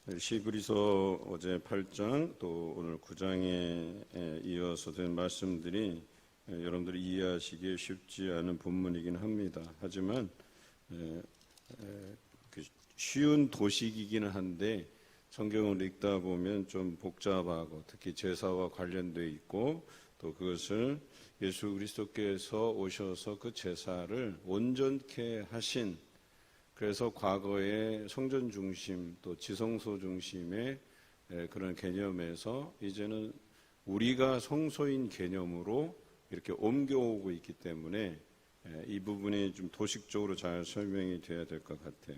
히브리서 어제 8장 또 오늘 9장에 이어서 된 말씀들이 여러분들이 이해하시기에 쉽지 않은 본문이긴 합니다. 하지만 쉬운 도식이기는 한데 성경을 읽다 보면 좀 복잡하고 특히 제사와 관련되어 있고 또 그것을 예수 그리스도께서 오셔서 그 제사를 온전케 하신, 그래서 과거의 성전 중심 또 지성소 중심의 그런 개념에서 이제는 우리가 성소인 개념으로 이렇게 옮겨오고 있기 때문에 이 부분이 좀 도식적으로 잘 설명이 돼야 될 것 같아요.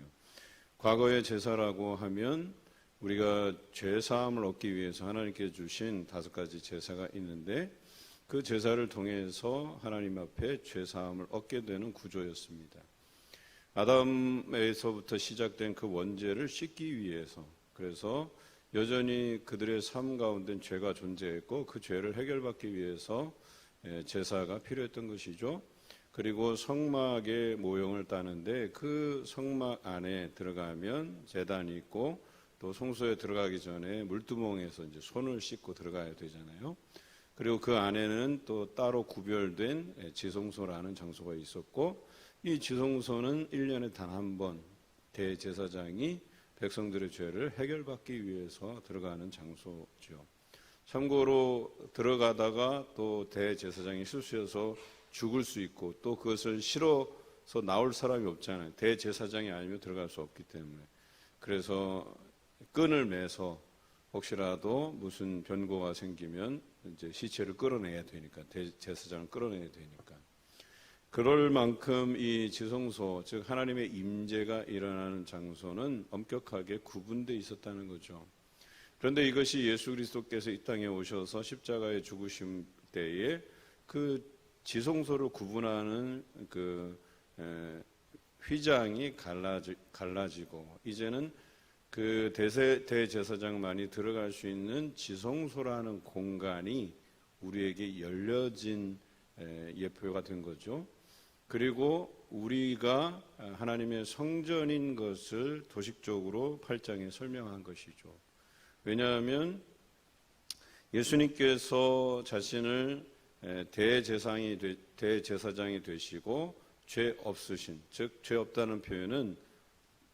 과거의 제사라고 하면 우리가 죄사함을 얻기 위해서 하나님께 주신 5가지 제사가 있는데 그 제사를 통해서 하나님 앞에 죄사함을 얻게 되는 구조였습니다. 아담에서부터 시작된 그 원죄를 씻기 위해서, 그래서 여전히 그들의 삶 가운데 죄가 존재했고 그 죄를 해결받기 위해서 제사가 필요했던 것이죠. 그리고 성막의 모형을 따는데 그 성막 안에 들어가면 제단이 있고 또 성소에 들어가기 전에 물두멍에서 이제 손을 씻고 들어가야 되잖아요. 그리고 그 안에는 또 따로 구별된 지성소라는 장소가 있었고, 이 지성소는 1년에 단 한 번 대제사장이 백성들의 죄를 해결받기 위해서 들어가는 장소죠. 참고로 들어가다가 또 대제사장이 실수해서 죽을 수 있고 또 그것을 싫어서 나올 사람이 없잖아요. 대제사장이 아니면 들어갈 수 없기 때문에. 그래서 끈을 매서 혹시라도 무슨 변고가 생기면 이제 시체를 끌어내야 되니까, 대제사장을 끌어내야 되니까. 그럴 만큼 이 지성소, 즉 하나님의 임재가 일어나는 장소는 엄격하게 구분되어 있었다는 거죠. 그런데 이것이 예수 그리스도께서 이 땅에 오셔서 십자가에 죽으신 때에 그 지성소를 구분하는 그 휘장이 갈라지고 이제는 그 대제사장만이 들어갈 수 있는 지성소라는 공간이 우리에게 열려진 예표가 된 거죠. 그리고 우리가 하나님의 성전인 것을 도식적으로 8장에 설명한 것이죠. 왜냐하면 예수님께서 자신을 대제사장이 되시고 죄 없으신, 즉 죄 없다는 표현은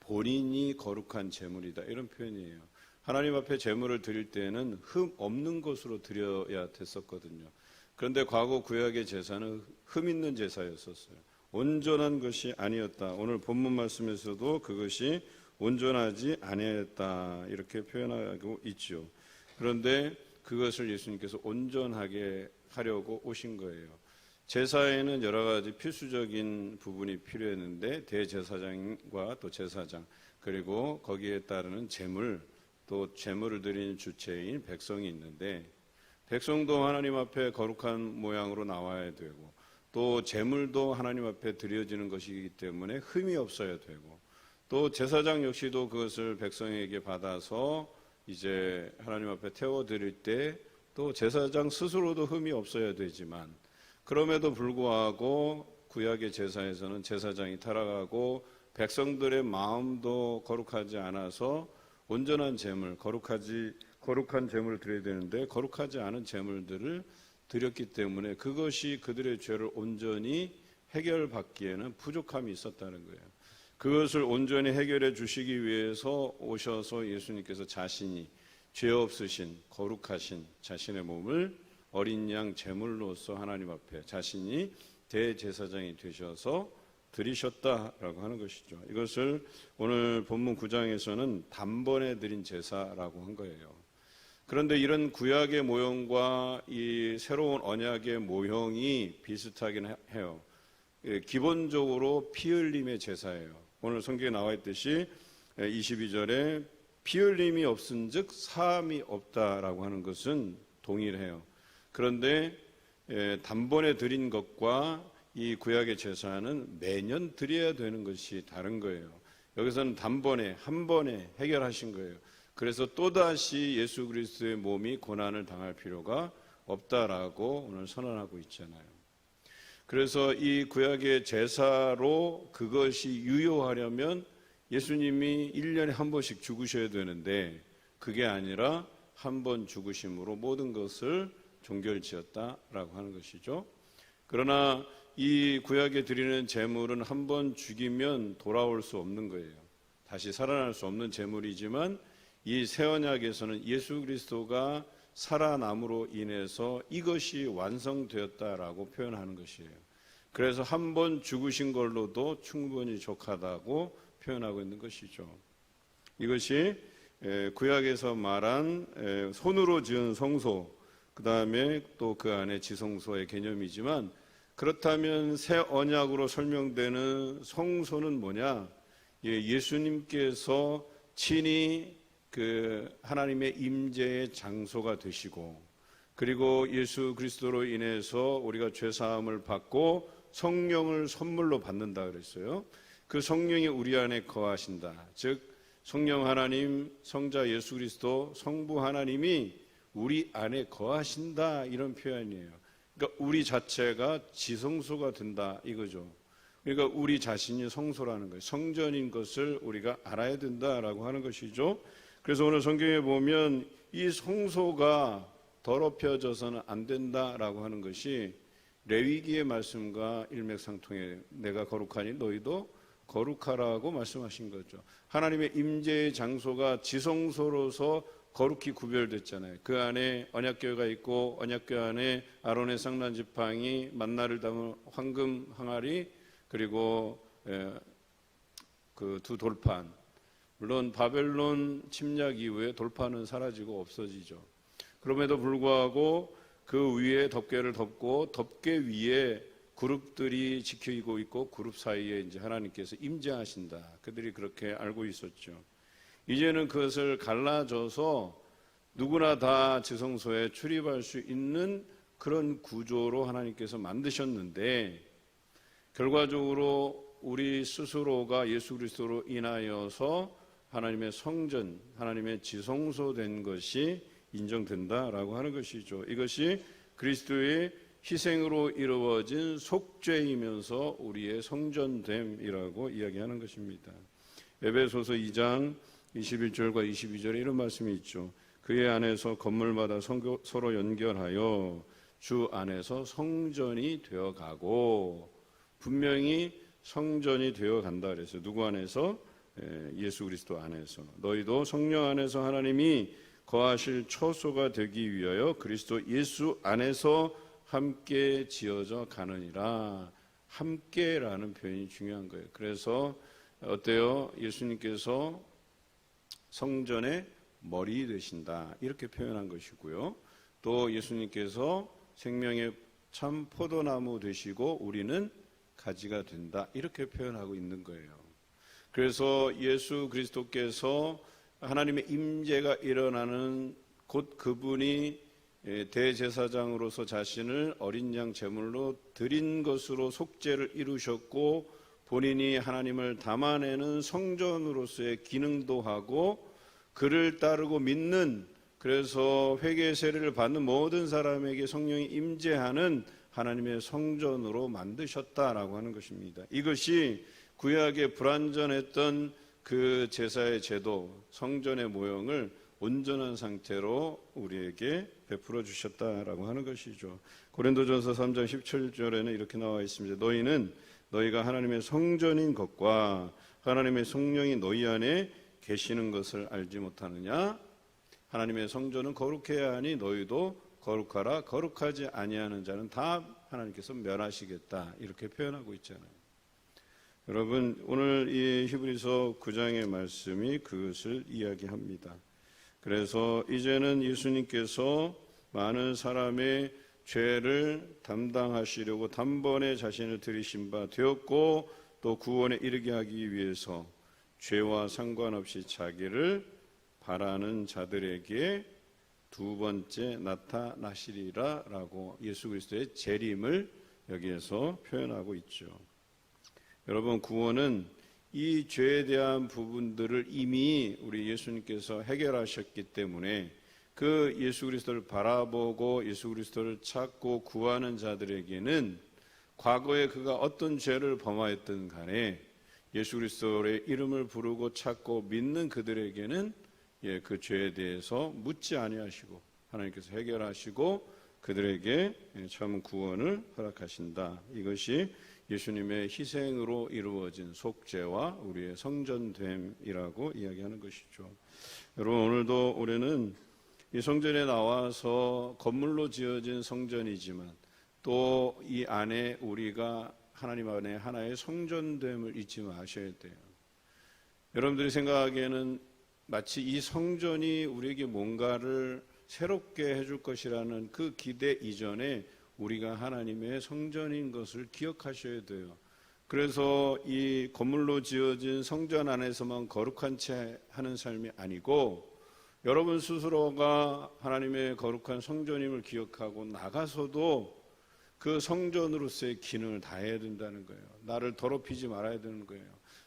본인이 거룩한 제물이다, 이런 표현이에요. 하나님 앞에 제물을 드릴 때는 흠 없는 것으로 드려야 됐었거든요. 그런데 과거 구약의 제사는 흠 있는 제사였었어요. 온전한 것이 아니었다. 오늘 본문 말씀에서도 그것이 온전하지 아니었다, 이렇게 표현하고 있죠. 그런데 그것을 예수님께서 온전하게 하려고 오신 거예요. 제사에는 여러 가지 필수적인 부분이 필요했는데 대제사장과 또 제사장, 그리고 거기에 따르는 제물, 또 제물을 드리는 주체인 백성이 있는데 백성도 하나님 앞에 거룩한 모양으로 나와야 되고 또 제물도 하나님 앞에 드려지는 것이기 때문에 흠이 없어야 되고 또 제사장 역시도 그것을 백성에게 받아서 이제 하나님 앞에 태워드릴 때 또 제사장 스스로도 흠이 없어야 되지만, 그럼에도 불구하고 구약의 제사에서는 제사장이 타락하고 백성들의 마음도 거룩하지 않아서 온전한 제물, 거룩한 제물을 드려야 되는데 거룩하지 않은 제물들을 드렸기 때문에 그것이 그들의 죄를 온전히 해결받기에는 부족함이 있었다는 거예요. 그것을 온전히 해결해 주시기 위해서 오셔서 예수님께서 자신이 죄 없으신 거룩하신 자신의 몸을 어린 양 제물로서 하나님 앞에 자신이 대제사장이 되셔서 드리셨다라고 하는 것이죠. 이것을 오늘 본문 9장에서는 단번에 드린 제사라고 한 거예요. 그런데 이런 구약의 모형과 이 새로운 언약의 모형이 비슷하긴 해요. 기본적으로 피 흘림의 제사예요. 오늘 성경에 나와 있듯이 22절에 피 흘림이 없은즉 사함이 없다라고 하는 것은 동일해요. 그런데 단번에 드린 것과 이 구약의 제사는 매년 드려야 되는 것이 다른 거예요. 여기서는 단번에 한 번에 해결하신 거예요. 그래서 또다시 예수 그리스도의 몸이 고난을 당할 필요가 없다라고 오늘 선언하고 있잖아요. 그래서 이 구약의 제사로 그것이 유효하려면 예수님이 1년에 한 번씩 죽으셔야 되는데 그게 아니라 한 번 죽으심으로 모든 것을 종결지었다라고 하는 것이죠. 그러나 이 구약에 드리는 제물은 한 번 죽이면 돌아올 수 없는 거예요. 다시 살아날 수 없는 제물이지만 이 새 언약에서는 예수 그리스도가 살아남으로 인해서 이것이 완성되었다라고 표현하는 것이에요. 그래서 한 번 죽으신 걸로도 충분히 족하다고 표현하고 있는 것이죠. 이것이 구약에서 말한 손으로 지은 성소, 그 다음에 또 그 안에 지성소의 개념이지만, 그렇다면 새 언약으로 설명되는 성소는 뭐냐? 예수님께서 친히 그 하나님의 임재의 장소가 되시고, 그리고 예수 그리스도로 인해서 우리가 죄 사함을 받고 성령을 선물로 받는다 그랬어요. 그 성령이 우리 안에 거하신다. 즉 성령 하나님, 성자 예수 그리스도, 성부 하나님이 우리 안에 거하신다, 이런 표현이에요. 그러니까 우리 자체가 지성소가 된다 이거죠. 그러니까 우리 자신이 성소라는 거예요. 성전인 것을 우리가 알아야 된다라고 하는 것이죠. 그래서 오늘 성경에 보면 이 성소가 더럽혀져서는 안 된다라고 하는 것이 레위기의 말씀과 일맥상통해. 내가 거룩하니 너희도 거룩하라고 말씀하신 거죠. 하나님의 임재의 장소가 지성소로서 거룩히 구별됐잖아요. 그 안에 언약궤가 있고 언약궤 안에 아론의 상란 지팡이, 만나를 담은 황금 항아리, 그리고 그 두 돌판. 물론 바벨론 침략 이후에 돌판은 사라지고 없어지죠. 그럼에도 불구하고 그 위에 덮개를 덮고 덮개 위에 그룹들이 지키고 있고 그룹 사이에 이제 하나님께서 임재하신다. 그들이 그렇게 알고 있었죠. 이제는 그것을 갈라져서 누구나 다 지성소에 출입할 수 있는 그런 구조로 하나님께서 만드셨는데, 결과적으로 우리 스스로가 예수 그리스도로 인하여서 하나님의 성전, 하나님의 지성소 된 것이 인정된다라고 하는 것이죠. 이것이 그리스도의 희생으로 이루어진 속죄이면서 우리의 성전됨이라고 이야기하는 것입니다. 에베소서 2장 21절과 22절에 이런 말씀이 있죠. 그의 안에서 건물마다 서로 연결하여 주 안에서 성전이 되어가고, 분명히 성전이 되어간다 그랬어요. 누구 안에서? 예수 그리스도 안에서. 너희도 성령 안에서 하나님이 거하실 처소가 되기 위하여 그리스도 예수 안에서 함께 지어져 가느니라. 함께라는 표현이 중요한 거예요. 그래서 어때요? 예수님께서 성전의 머리 되신다, 이렇게 표현한 것이고요. 또 예수님께서 생명의 참 포도나무 되시고 우리는 가지가 된다, 이렇게 표현하고 있는 거예요. 그래서 예수 그리스도께서 하나님의 임재가 일어나는 곧 그분이 대제사장으로서 자신을 어린 양 제물로 드린 것으로 속죄를 이루셨고, 본인이 하나님을 담아내는 성전으로서의 기능도 하고, 그를 따르고 믿는, 그래서 회개 세례를 받는 모든 사람에게 성령이 임재하는 하나님의 성전으로 만드셨다라고 하는 것입니다. 이것이 구약에 불완전했던 그 제사의 제도, 성전의 모형을 온전한 상태로 우리에게 베풀어 주셨다라고 하는 것이죠. 고린도전서 3장 17절에는 이렇게 나와 있습니다. 너희는 너희가 하나님의 성전인 것과 하나님의 성령이 너희 안에 계시는 것을 알지 못하느냐? 하나님의 성전은 거룩해야 하니 너희도 거룩하라. 거룩하지 아니하는 자는 다 하나님께서 멸하시겠다, 이렇게 표현하고 있잖아요. 여러분, 오늘 이 히브리서 9장의 말씀이 그것을 이야기합니다. 그래서 이제는 예수님께서 많은 사람의 죄를 담당하시려고 단번에 자신을 들이신 바 되었고, 또 구원에 이르게 하기 위해서 죄와 상관없이 자기를 바라는 자들에게 두 번째 나타나시리라 라고 예수 그리스도의 재림을 여기에서 표현하고 있죠. 여러분, 구원은 이 죄에 대한 부분들을 이미 우리 예수님께서 해결하셨기 때문에 그 예수 그리스도를 바라보고 예수 그리스도를 찾고 구하는 자들에게는 과거에 그가 어떤 죄를 범하였든 간에 예수 그리스도의 이름을 부르고 찾고 믿는 그들에게는 그 죄에 대해서 묻지 아니하시고 하나님께서 해결하시고 그들에게 참 구원을 허락하신다. 이것이 예수님의 희생으로 이루어진 속죄와 우리의 성전됨이라고 이야기하는 것이죠. 여러분, 오늘도 우리는 이 성전에 나와서 건물로 지어진 성전이지만 또 이 안에 우리가 하나님 안에 하나의 성전됨을 잊지 마셔야 돼요. 여러분들이 생각하기에는 마치 이 성전이 우리에게 뭔가를 새롭게 해줄 것이라는 그 기대 이전에 우리가 하나님의 성전인 것을 기억하셔야 돼요. 그래서 이 건물로 지어진 성전 안에서만 거룩한 채 하는 삶이 아니고 여러분 스스로가 하나님의 거룩한 성전임을 기억하고 나가서도 그 성전으로서의 기능을 다해야 된다는 거예요. 나를 더럽히지 말아야 되는 거예요.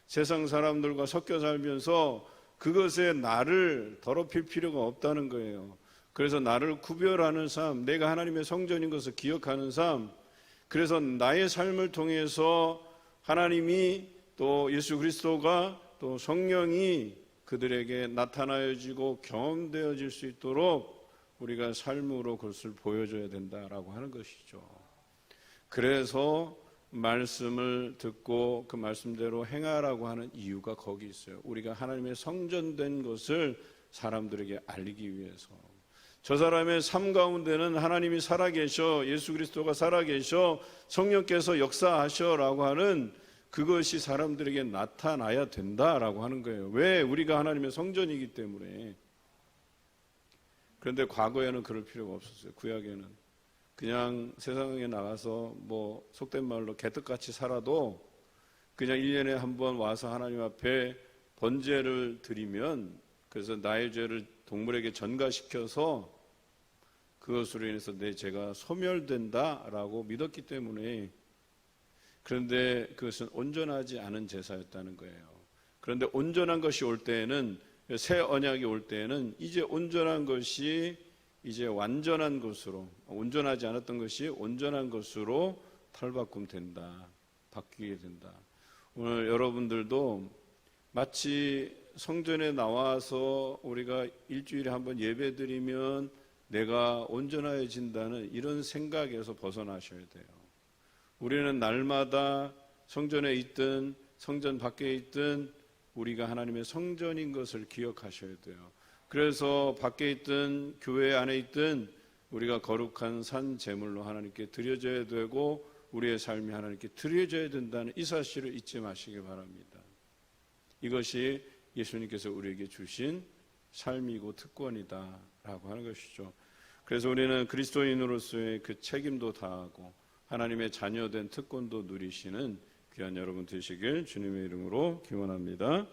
세상 사람들과 섞여 살면서 그것에 나를 더럽힐 필요가 없다는 거예요. 그래서 나를 구별하는 삶, 내가 하나님의 성전인 것을 기억하는 삶, 그래서 나의 삶을 통해서 하나님이 또 예수 그리스도가 또 성령이 그들에게 나타나여지고 경험되어질 수 있도록 우리가 삶으로 그것을 보여줘야 된다라고 하는 것이죠. 그래서 말씀을 듣고 그 말씀대로 행하라고 하는 이유가 거기 있어요. 우리가 하나님의 성전된 것을 사람들에게 알리기 위해서. 저 사람의 삶 가운데는 하나님이 살아계셔, 예수 그리스도가 살아계셔, 성령께서 역사하셔라고 하는 그것이 사람들에게 나타나야 된다라고 하는 거예요. 왜? 우리가 하나님의 성전이기 때문에. 그런데 과거에는 그럴 필요가 없었어요. 구약에는. 그냥 세상에 나가서 뭐 속된 말로 개떡같이 살아도 그냥 1년에 한 번 와서 하나님 앞에 번제를 드리면, 그래서 나의 죄를 동물에게 전가시켜서 그것으로 인해서 내 죄가 소멸된다라고 믿었기 때문에. 그런데 그것은 온전하지 않은 제사였다는 거예요. 그런데 온전한 것이 올 때에는, 새 언약이 올 때에는 이제 온전한 것이 이제 완전한 것으로, 온전하지 않았던 것이 온전한 것으로 탈바꿈 된다, 바뀌게 된다. 오늘 여러분들도 마치 성전에 나와서 우리가 일주일에 한번 예배 드리면 내가 온전해진다는 이런 생각에서 벗어나셔야 돼요. 우리는 날마다 성전에 있든 성전 밖에 있든 우리가 하나님의 성전인 것을 기억하셔야 돼요. 그래서 밖에 있든 교회 안에 있든 우리가 거룩한 산 제물로 하나님께 드려져야 되고 우리의 삶이 하나님께 드려져야 된다는 이 사실을 잊지 마시기 바랍니다. 이것이 예수님께서 우리에게 주신 삶이고 특권이다라고 하는 것이죠. 그래서 우리는 그리스도인으로서의 그 책임도 다하고 하나님의 자녀된 특권도 누리시는 귀한 여러분 되시길 주님의 이름으로 기원합니다.